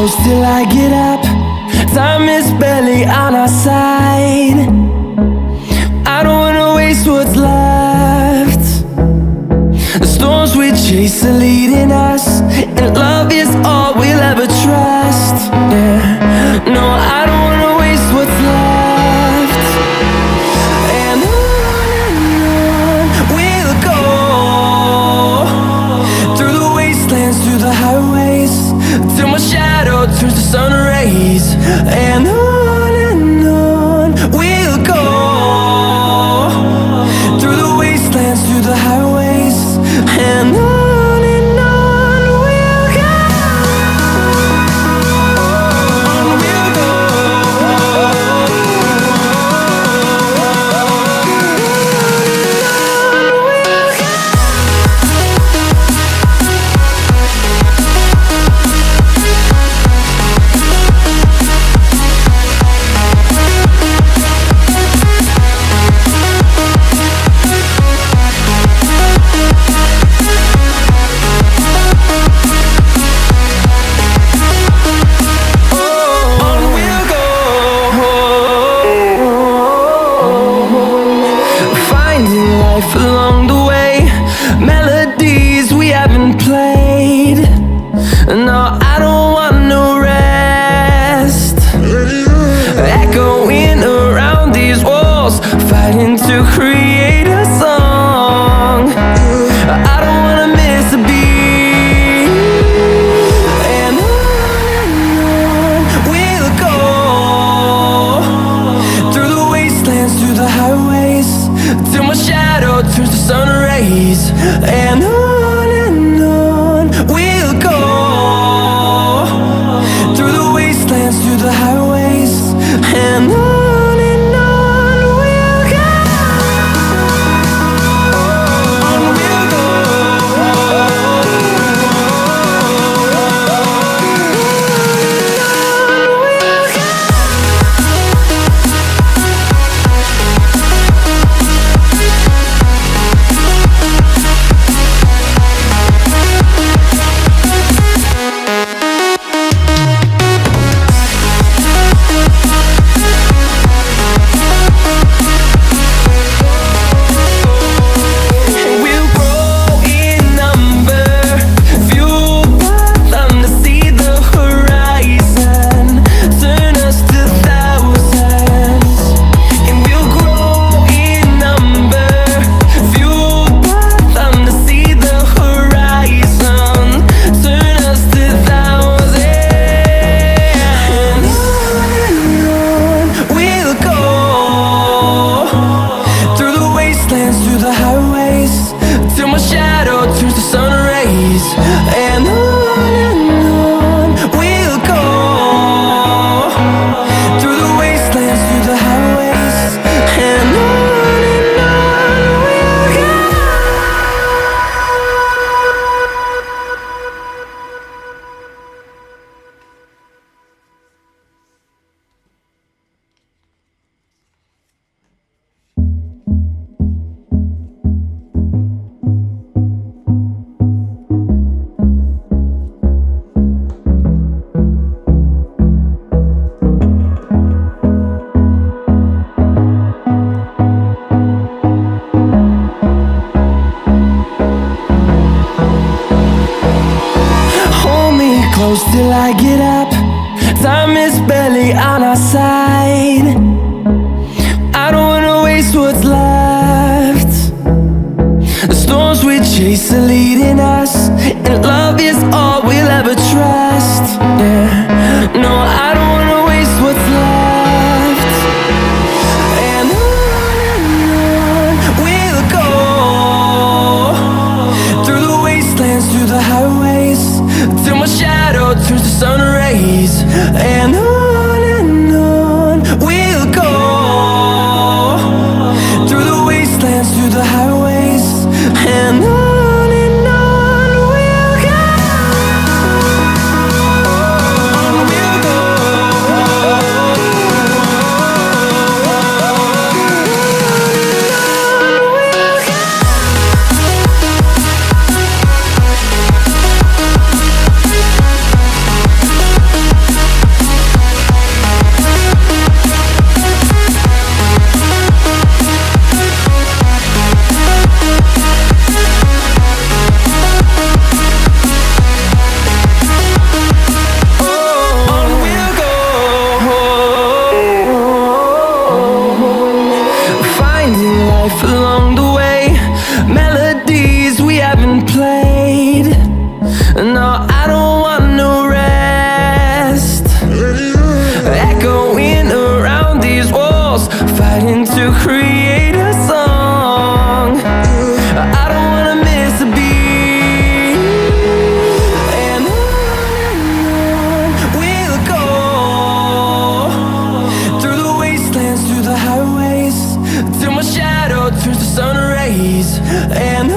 close till I get up. Time is barely on our side. I don't wanna waste what's left. The storms we chase are leading us, and love is all we'll ever trust. Yeah, no, I don't wanna waste what's left. And on we'll go, through the wastelands, through the highways, till my shadow turns to sun rays. And on we'll go, through the wastelands, through the highways, and on we'll go. Along the way, melodies we haven't played. No, I don't want no rest. Echoing around these walls, fighting to create a song. I don't wanna miss a beat. And on we'll go, through the wastelands, through the highways, till my shadow turns to sun rays. And on we'll go, through the wastelands, through the highways, and on we'll go. Through the highways, till my shadow turns to sun rays. And on we'll go, through the wastelands, through the highways, and on we'll go. Close till I get up. Time is barely on our side. I don't wanna waste what's left. The storms we chase are leading us, and love is all we'll ever trust. Yeah, no, I don't wanna waste what's left. And on we'll go, through the wastelands, through the highways, till my shadow turns to sun rays. And on we'll go, through the wastelands, through the highways, and on we'll go. and